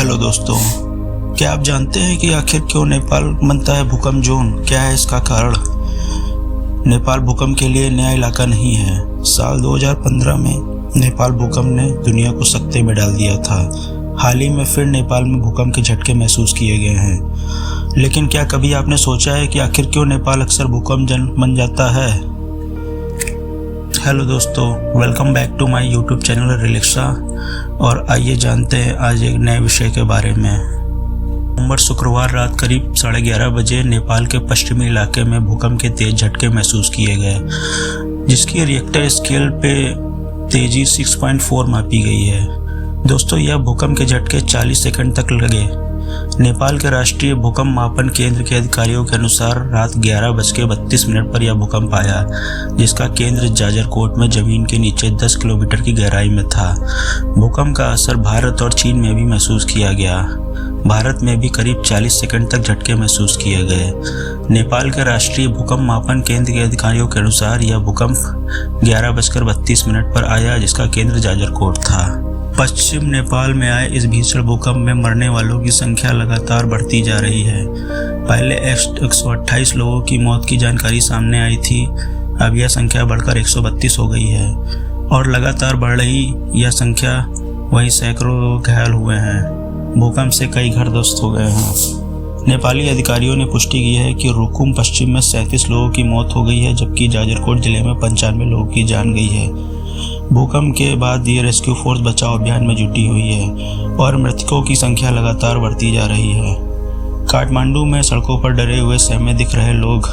Hello दोस्तों, क्या आप जानते हैं कि आखिर क्यों नेपाल बनता है भूकंप जोन? क्या है इसका कारण? नेपाल भूकंप के लिए नया इलाका नहीं है। साल 2015 में नेपाल भूकंप ने दुनिया को सकते में डाल दिया था। हाल ही में फिर नेपाल में भूकंप के झटके महसूस किए गए हैं। लेकिन क्या कभी आपने सोचा है कि आखिर क्यों नेपाल अक्सर भूकंप जोन बन जाता है? हेलो दोस्तों, welcome back to my YouTube channel Relaxa. और आइए जानते हैं आज एक नए विषय के बारे में। शुक्रवार रात करीब 11:30 बजे नेपाल के पश्चिमी इलाके में भूकंप के तेज झटके महसूस किए गए, जिसकी रिएक्टर स्केल पे तेजी 6.4 मापी गई है। दोस्तों, यह भूकंप के झटके 40 सेकंड तक लगे। नेपाल के राष्ट्रीय भूकंप मापन केंद्र के अधिकारियों के अनुसार रात 11:32 पर यह भूकंप आया, जिसका केंद्र जाजरकोट में जमीन के नीचे 10 किलोमीटर की गहराई में था। भूकंप का असर भारत और चीन में भी महसूस किया गया। भारत में भी करीब 40 सेकंड तक झटके महसूस किए गए। नेपाल के राष्ट्रीय भूकंप मापन केंद्र के अधिकारियों के अनुसार यह भूकंप 11:32 पर आया, जिसका केंद्र जाजरकोट था। पश्चिम नेपाल में आए इस भीषण भूकंप में मरने वालों की संख्या लगातार बढ़ती जा रही है। पहले 128 लोगों की मौत की जानकारी सामने आई थी, अब यह संख्या बढ़कर 132 हो गई है और लगातार बढ़ रही यह संख्या वहीं सैकड़ों लोग घायल हुए हैं। भूकंप से कई घर ध्वस्त हो गए हैं। नेपाली अधिकारियों ने पुष्टि की है कि रुकुम पश्चिम में 37 लोगों की मौत हो गई है, जबकि जाजरकोट जिले में 95 लोगों की जान गई है। भूकंप के बाद ये रेस्क्यू फोर्स बचाव अभियान में जुटी हुई है और मृतकों की संख्या लगातार बढ़ती जा रही है। काठमांडू में सड़कों पर डरे हुए सहमे दिख रहे लोग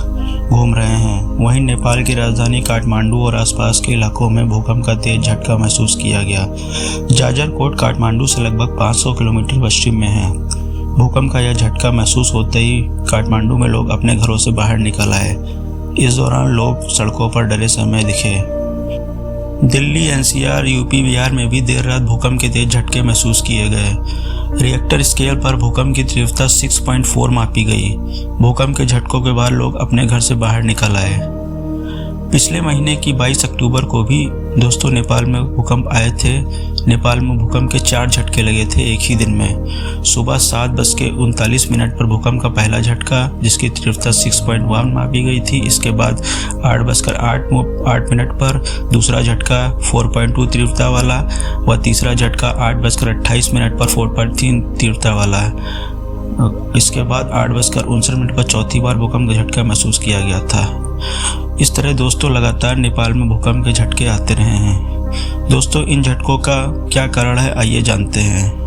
घूम रहे हैं। वहीं नेपाल की राजधानी काठमांडू और आसपास के इलाकों में भूकंप का तेज झटका महसूस किया गया। जाजरकोट काठमांडू से लगभग 500 किलोमीटर पश्चिम में है। भूकंप का यह झटका महसूस होते ही काठमांडू में लोग अपने घरों से बाहर निकल आए। इस दौरान लोग सड़कों पर डरे सहमे दिखे। दिल्ली, एनसीआर, यूपी, बिहार में भी देर रात भूकंप के तेज झटके महसूस किए गए। रिएक्टर स्केल पर भूकंप की तीव्रता 6.4 मापी गई। भूकंप के झटकों के बाद लोग अपने घर से बाहर निकल आए। पिछले महीने की 22 अक्टूबर को भी दोस्तों नेपाल में भूकंप आए थे। नेपाल में भूकंप के 4 झटके लगे थे एक ही दिन में। सुबह 7:39 पर भूकंप का पहला झटका, जिसकी तीव्रता 6.1 मापी गई थी। इसके बाद 8:08 पर दूसरा झटका 4.2 तीव्रता वाला व तीसरा झटका 8:28 पर 4.3 तीव्रता वाला। इसके बाद 8:59 पर चौथी बार भूकंप का झटका महसूस किया गया था। इस तरह दोस्तों लगातार नेपाल में भूकंप के झटके आते रहे हैं। दोस्तों, इन झटकों का क्या कारण है, आइए जानते हैं।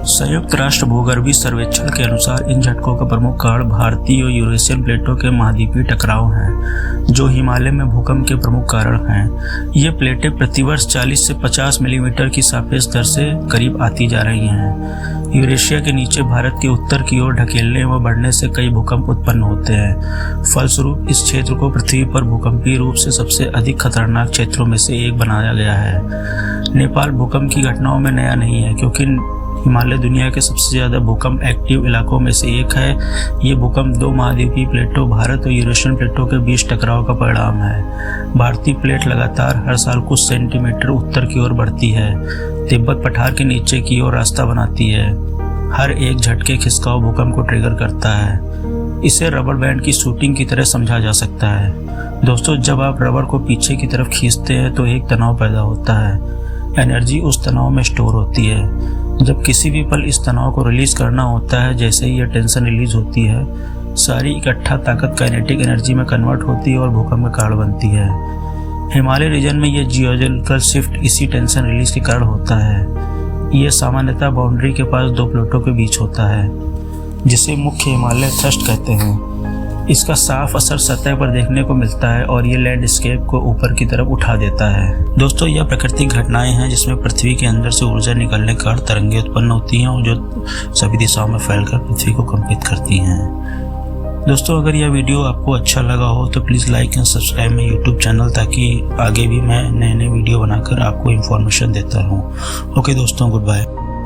संयुक्त राष्ट्र भूगर्भीय सर्वेक्षण के अनुसार इन झटकों का प्रमुख कारण भारतीय और यूरेशियन प्लेटों के महाद्वीपीय टकराव हैं, जो हिमालय में भूकंप के प्रमुख कारण हैं। ये प्लेटें प्रतिवर्ष 40 से 50 मिलीमीटर की सापेक्ष दर से करीब आती जा रही हैं। यूरेशिया के नीचे भारत के उत्तर की ओर ढकेलने व बढ़ने से कई भूकंप उत्पन्न होते हैं। फलस्वरूप इस क्षेत्र को पृथ्वी पर भूकंपीय रूप से सबसे अधिक खतरनाक क्षेत्रों में से एक बनाया गया है। नेपाल भूकंप की घटनाओं में नया नहीं है, क्योंकि हिमालय दुनिया के सबसे ज़्यादा भूकंप एक्टिव इलाकों में से एक है। ये भूकंप 2 महाद्वीपीय प्लेटों भारत और यूरेशियन प्लेटों के बीच टकराव का परिणाम है। भारतीय प्लेट लगातार हर साल कुछ सेंटीमीटर उत्तर की ओर बढ़ती है, तिब्बत पठार के नीचे की ओर रास्ता बनाती है। हर एक झटके खिसकाव भूकंप को ट्रिगर करता है। इसे रबर बैंड की शूटिंग की तरह समझा जा सकता है। दोस्तों, जब आप रबर को पीछे की तरफ खींचते हैं तो एक तनाव पैदा होता है। एनर्जी उस तनाव में स्टोर होती है। जब किसी भी पल इस तनाव को रिलीज करना होता है, जैसे ही यह टेंशन रिलीज होती है, सारी इकट्ठा ताकत काइनेटिक एनर्जी में कन्वर्ट होती है और भूकंप का कारण बनती है। हिमालय रीजन में यह जियोलॉजिकल शिफ्ट इसी टेंशन रिलीज के कारण होता है। यह सामान्यतः बाउंड्री के पास 2 प्लेटों के बीच होता है, जिसे मुख्य हिमालय थ्रस्ट कहते हैं। इसका साफ असर सतह पर देखने को मिलता है और ये लैंडस्केप को ऊपर की तरफ उठा देता है। दोस्तों, यह प्राकृतिक घटनाएं हैं जिसमें पृथ्वी के अंदर से ऊर्जा निकलने के कारण तरंगें उत्पन्न होती हैं और जो सभी दिशाओं में फैलकर पृथ्वी को कंपित करती हैं। दोस्तों, अगर यह वीडियो आपको अच्छा लगा हो तो प्लीज़ लाइक एंड सब्सक्राइब मेरे यूट्यूब चैनल, ताकि आगे भी मैं नए वीडियो बनाकर आपको इन्फॉर्मेशन देता रहूँ। ओके दोस्तों, गुड बाय।